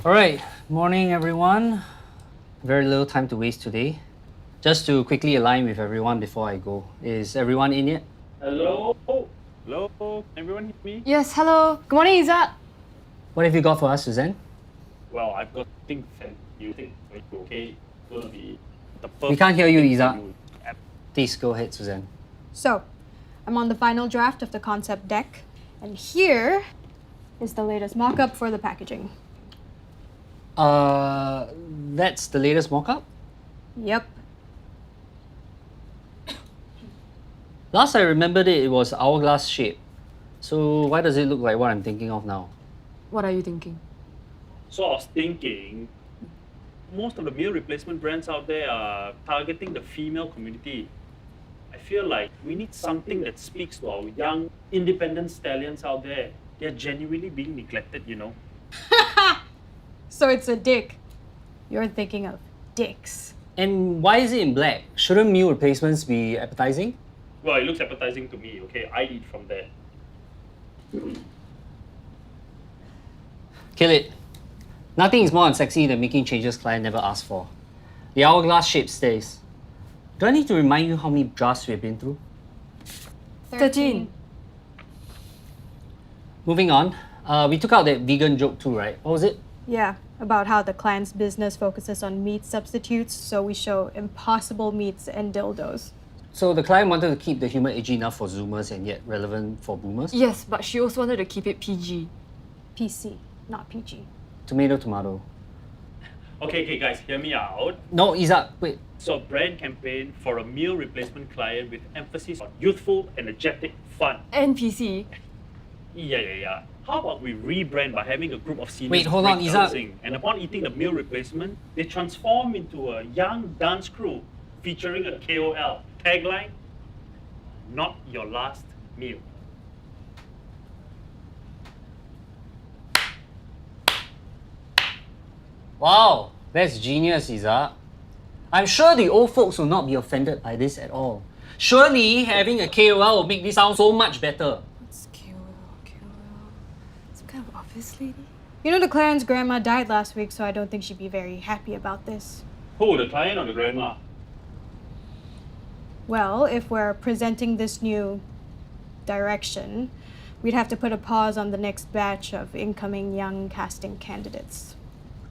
Alright, morning everyone. Very little time to waste today. Just to quickly align with everyone before I go. Is everyone in yet? Hello? Hello? Can everyone hear me? Yes, hello. Good morning, Izzat. What have you got for us, Suzanne? Well, I've got things that you think are okay. It's gonna be the perfect. We can't hear you, thing for Izzat. you. Please go ahead, Suzanne. So, I'm on the final draft of the concept deck, and here is the latest mock-up for the packaging. That's the latest mockup? Yep. Last I remembered it was hourglass shape. So why does it look like what I'm thinking of now? What are you thinking? So I was thinking, most of the meal replacement brands out there are targeting the female community. I feel like we need something that speaks to our young, independent stallions out there. They're genuinely being neglected, you know. So it's a dick. You're thinking of dicks. And why is it in black? Shouldn't meal replacements be appetizing? Well, it looks appetizing to me, okay? I eat from there. Kill it. Nothing is more unsexy than making changes client never asked for. The hourglass shape stays. Do I need to remind you how many drafts we've been through? 13. Moving on. We took out that vegan joke too, right? What was it? Yeah, about how the client's business focuses on meat substitutes, so we show impossible meats and dildos. So the client wanted to keep the humor edgy enough for Zoomers and yet relevant for Boomers? Yes, but she also wanted to keep it PG. PC, not PG. Tomato, tomato. Okay, guys, hear me out. No, Izzat, wait. So, brand campaign for a meal replacement client with emphasis on youthful, energetic, fun. NPC. Yeah. How about we rebrand by having a group of seniors Wait, hold on, break Izzat. dancing, and upon eating the meal replacement, they transform into a young dance crew featuring a KOL. Tagline, not your last meal. Wow, that's genius, Izzat. I'm sure the old folks will not be offended by this at all. Surely having a KOL will make this sound so much better. What's KOL? Some kind of office lady? You know the client's grandma died last week, so I don't think she'd be very happy about this. Who, the client or the grandma? Well, if we're presenting this new direction, we'd have to put a pause on the next batch of incoming young casting candidates.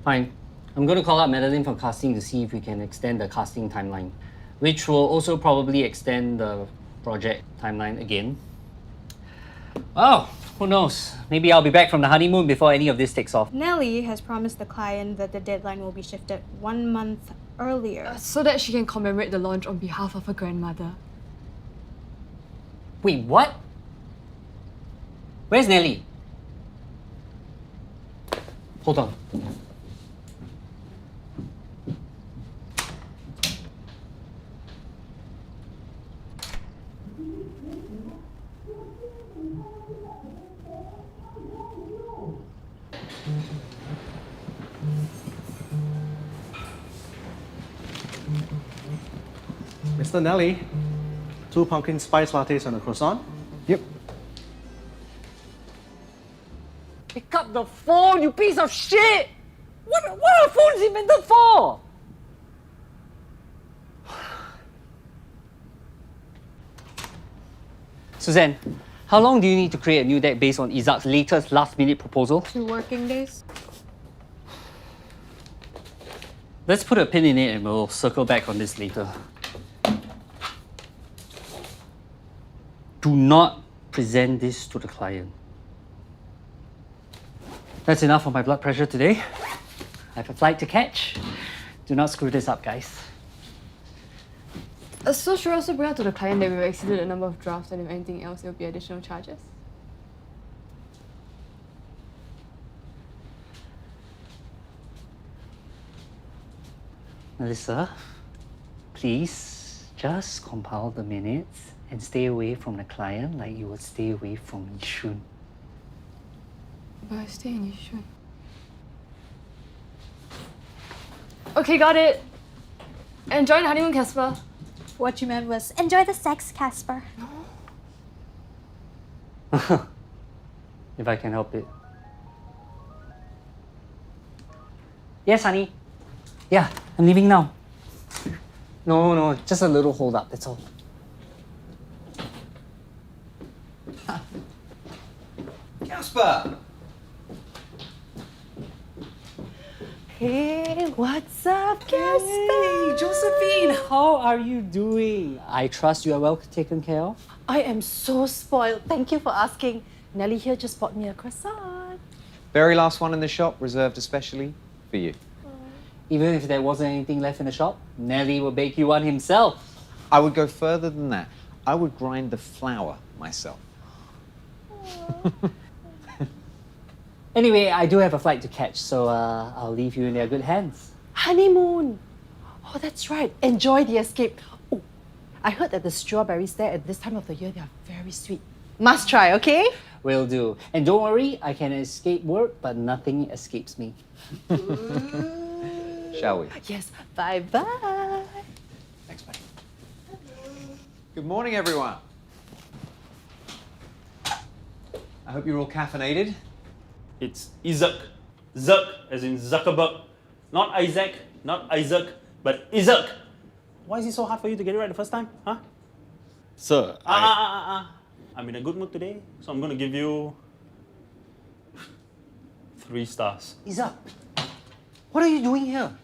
Fine. I'm going to call up Madeline from casting to see if we can extend the casting timeline, which will also probably extend the project timeline again. Oh, who knows? Maybe I'll be back from the honeymoon before any of this takes off. Nellie has promised the client that the deadline will be shifted 1 month earlier. So that she can commemorate the launch on behalf of her grandmother. Wait, what? Where's Nelly? Hold on. Mr. Nelly, 2 pumpkin spice lattes and a croissant. Yep. Pick up the phone, you piece of shit! What are phones invented for? Suzanne, how long do you need to create a new deck based on Izzat's latest last-minute proposal? 2 working days? Let's put a pin in it and we'll circle back on this later. Do not present this to the client. That's enough of my blood pressure today. I have a flight to catch. Do not screw this up, guys. So should we also bring out to the client that we've exceeded the number of drafts, and if anything else, there will be additional charges? Melissa, please just compile the minutes and stay away from the client like you would stay away from Yishun. But I stay in Yishun. Okay, got it. Enjoy the honeymoon, Kasper. What you meant was, enjoy the sex, Kasper. If I can help it. Yes, honey. Yeah, I'm leaving now. No, just a little hold up, that's all. Kasper! Hey, what's up, Kasper? Hey, Josephine, how are you doing? I trust you are well taken care of. I am so spoiled. Thank you for asking. Nelly here just bought me a croissant. Very last one in the shop, reserved especially for you. Even if there wasn't anything left in the shop, Nelly will bake you one himself. I would go further than that. I would grind the flour myself. Anyway, I do have a flight to catch, so I'll leave you in their good hands. Honeymoon. Oh, that's right. Enjoy the escape. Oh, I heard that the strawberries there at this time of the year, they are very sweet. Must try, okay? Will do. And don't worry, I can escape work, but nothing escapes me. Shall we? Yes. Bye-bye. Thanks, buddy. Good morning, everyone. I hope you're all caffeinated. It's Isaac. Zuck, as in Zuckerberg. Not Isaac, not Isaac, but Isaac. Why is it so hard for you to get it right the first time? Huh? Sir, I'm in a good mood today, so I'm going to give you 3 stars. Isaac, what are you doing here?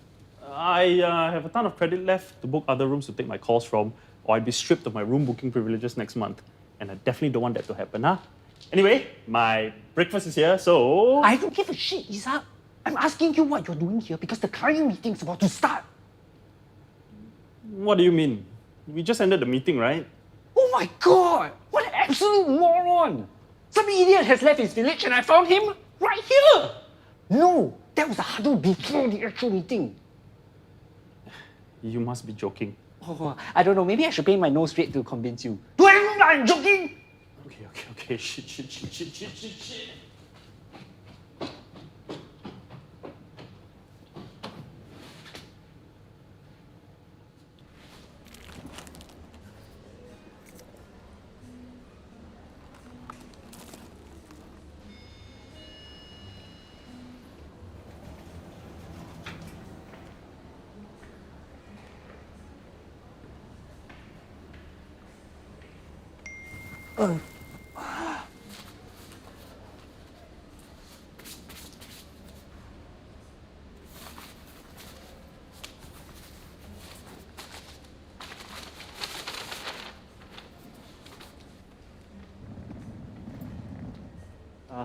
I have a ton of credit left to book other rooms to take my calls from, or I'd be stripped of my room booking privileges next month. And I definitely don't want that to happen, huh? Anyway, my breakfast is here, so... I don't give a shit, Isaac. I'm asking you what you're doing here because the client meeting's about to start. What do you mean? We just ended the meeting, right? Oh my god! What an absolute moron! Some idiot has left his village and I found him right here! No, that was the huddle before the actual meeting. You must be joking. Oh, I don't know, maybe I should paint my nose straight to convince you. Do I look like I'm joking? Okay. Shit.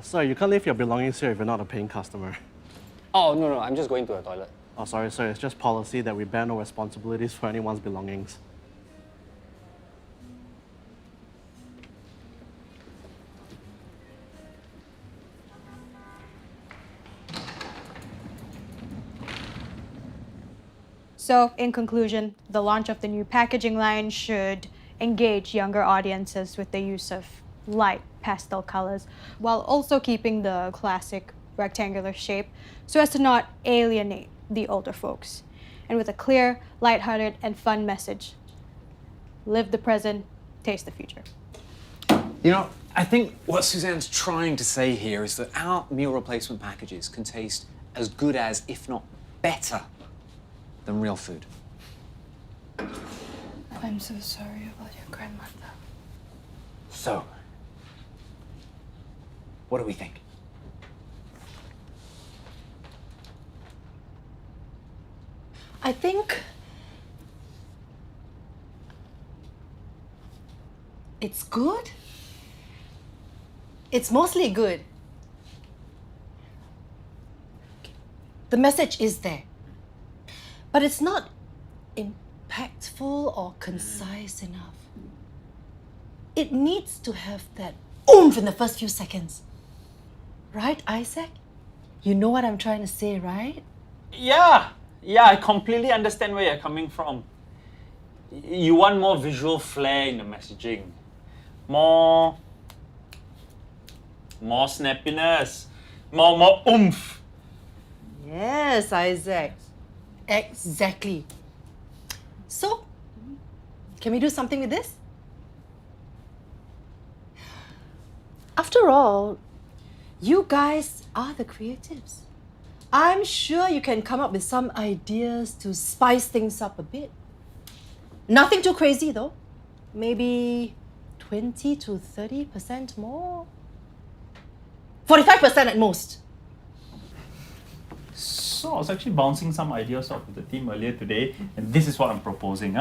Sir, you can't leave your belongings here if you're not a paying customer. Oh, no, I'm just going to the toilet. Oh, sorry, sir. It's just policy that we bear no responsibilities for anyone's belongings. So, in conclusion, the launch of the new packaging line should engage younger audiences with the use of light pastel colors while also keeping the classic rectangular shape so as to not alienate the older folks. And with a clear, lighthearted, and fun message. Live the present, taste the future. You know, I think what Suzanne's trying to say here is that our meal replacement packages can taste as good as, if not better, than real food. I'm so sorry about your grandmother. So, what do we think? I think it's good. It's mostly good. The message is there, but it's not impactful or concise enough. It needs to have that oomph in the first few seconds. Right, Isaac? You know what I'm trying to say, right? Yeah, I completely understand where you're coming from. You want more visual flair in the messaging. More snappiness. More oomph. Yes, Isaac. Exactly. So, can we do something with this? After all, you guys are the creatives. I'm sure you can come up with some ideas to spice things up a bit. Nothing too crazy though. Maybe 20 to 30% more. 45% at most. So I was actually bouncing some ideas off with the team earlier today, and this is what I'm proposing.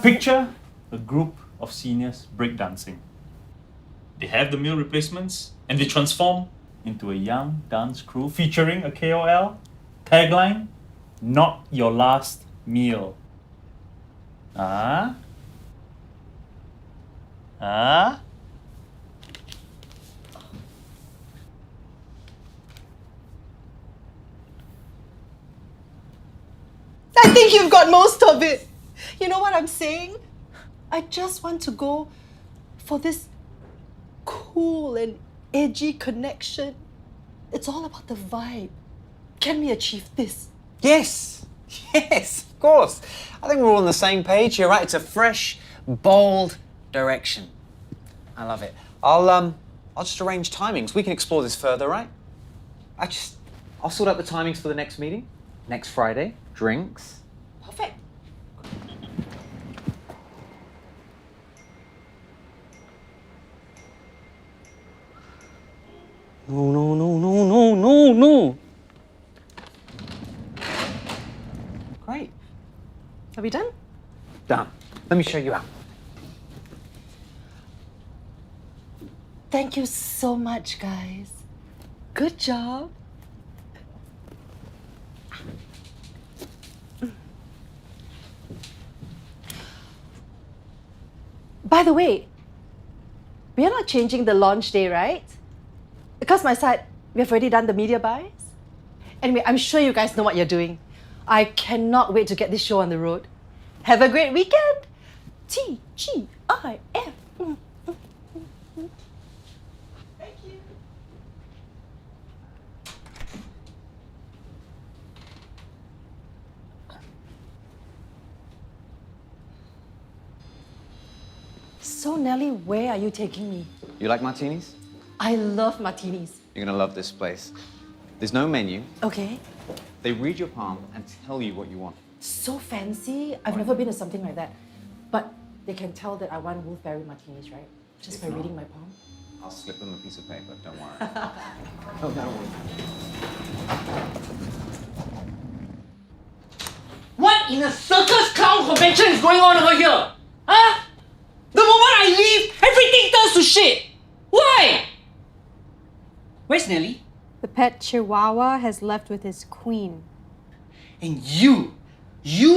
Picture a group of seniors breakdancing. They have the meal replacements, and they transform into a young dance crew featuring a KOL. Tagline, not your last meal. I think you've got most of it. You know what I'm saying? I just want to go for this cool and edgy connection. It's all about the vibe. Can we achieve this? Yes, of course. I think we're all on the same page here, right? It's a fresh, bold direction. I love it. I'll just arrange timings. We can explore this further, right? I'll sort out the timings for the next meeting. Next Friday. Drinks. Perfect. No. Great. Are we done? Done. Let me show you out. Thank you so much, guys. Good job. By the way, we are not changing the launch day, right? Because my side, we have already done the media buys. Anyway, I'm sure you guys know what you're doing. I cannot wait to get this show on the road. Have a great weekend. TGIF. Thank you. So Nelly, where are you taking me? You like martinis? I love martinis. You're gonna love this place. There's no menu. Okay. They read your palm and tell you what you want. So fancy. I've never been to something like that. But they can tell that I want wolfberry martinis, right? Just If by not, reading my palm. I'll slip them a piece of paper, don't worry. Oh, that'll work. What in a circus clown convention is going on over here? Huh? The moment I leave, everything turns to shit! Why? Where's Nelly? The pet chihuahua has left with his queen. And you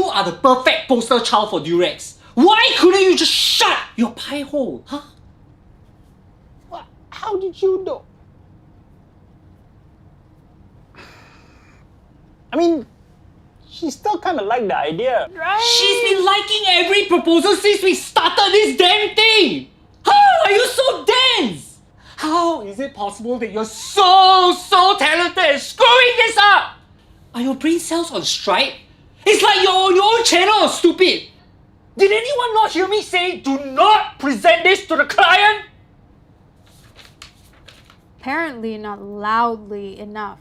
are the perfect poster child for Durex. Why couldn't you just shut your pie hole, huh? What? How did you know? I mean, she still kind of liked the idea, right? She's been liking every proposal since we started this damn thing! How are you so dense? How is it possible that you're so talented at screwing this up? Are your brain cells on strike? It's like you're on your own channel, stupid! Did anyone not hear me say, do not present this to the client? Apparently not loudly enough.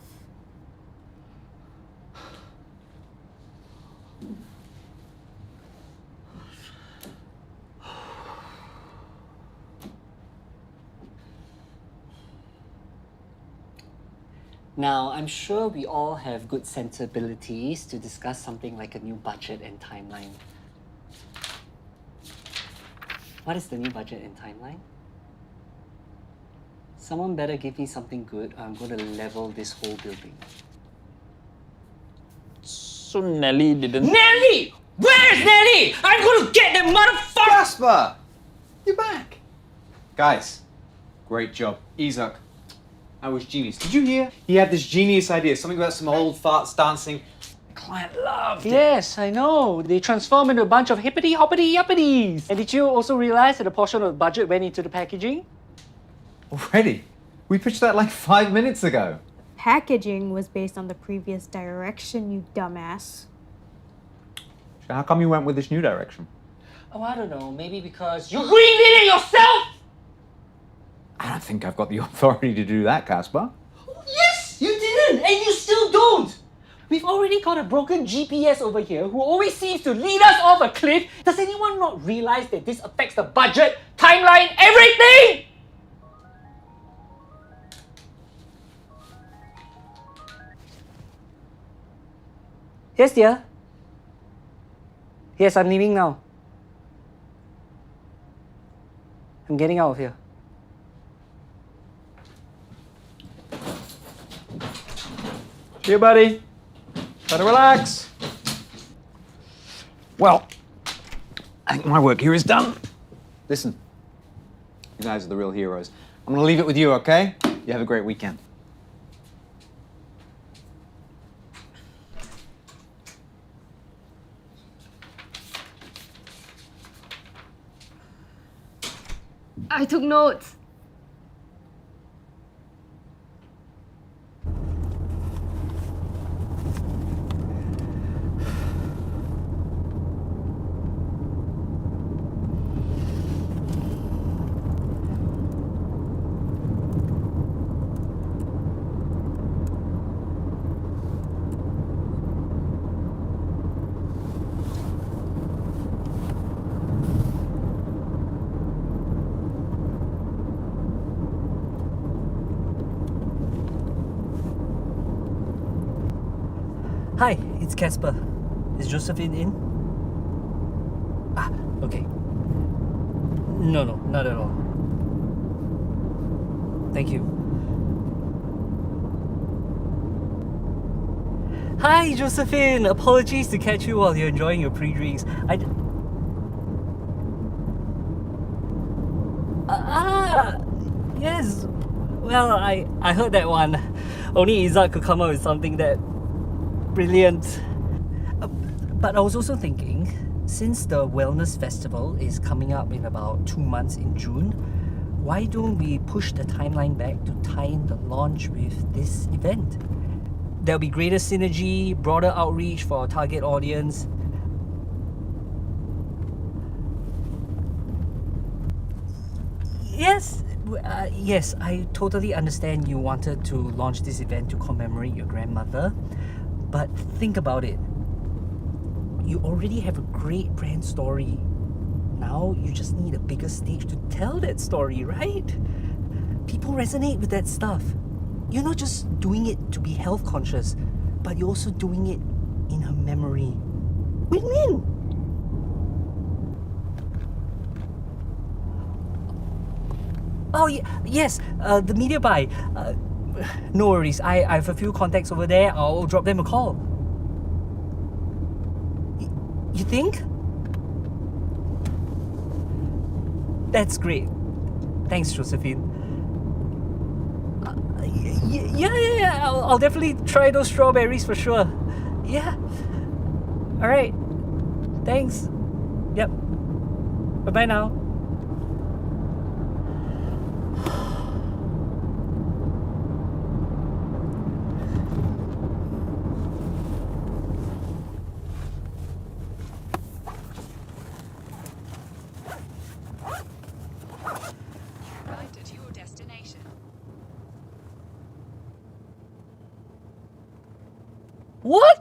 Now, I'm sure we all have good sensibilities to discuss something like a new budget and timeline. What is the new budget and timeline? Someone better give me something good or I'm going to level this whole building. So Nelly didn't... Nelly! Where's Nelly? I'm going to get that motherfucker! Kasper! You're back! Guys, great job. Isaac, that was genius. Did you hear? He had this genius idea, something about some old farts dancing. The client loved it. Yes, I know. They transform into a bunch of hippity-hoppity-yappities. And did you also realize that a portion of the budget went into the packaging? Already? We pitched that like 5 minutes ago. Packaging was based on the previous direction, you dumbass. So how come you went with this new direction? Oh, I don't know. Maybe because you greenlit it yourself! I don't think I've got the authority to do that, Kasper. Yes, you didn't, and you still don't. We've already got a broken GPS over here who always seems to lead us off a cliff. Does anyone not realize that this affects the budget, timeline, everything? Yes, dear. Yes, I'm leaving now. I'm getting out of here. Here, buddy. Try to relax. Well, I think my work here is done. Listen, you guys are the real heroes. I'm gonna leave it with you, okay? You have a great weekend. I took notes. Hi, it's Kasper. Is Josephine in? Ah, okay. No, not at all. Thank you. Hi, Josephine! Apologies to catch you while you're enjoying your pre-drinks. Yes. Well, I heard that one. Only Izzat could come up with something that brilliant. But I was also thinking, since the wellness festival is coming up in about 2 months in June, why don't we push the timeline back to tie in the launch with this event? There'll be greater synergy, broader outreach for our target audience. Yes, I totally understand you wanted to launch this event to commemorate your grandmother, but think about it. You already have a great brand story. Now you just need a bigger stage to tell that story, right? People resonate with that stuff. You're not just doing it to be health conscious, but you're also doing it in her memory. Win-win! Oh, yes, the media buy. No worries, I have a few contacts over there. I'll drop them a call. You think? That's great. Thanks, Josephine. Yeah, I'll definitely try those strawberries for sure. Yeah. Alright. Thanks. Yep. Bye-bye now. What?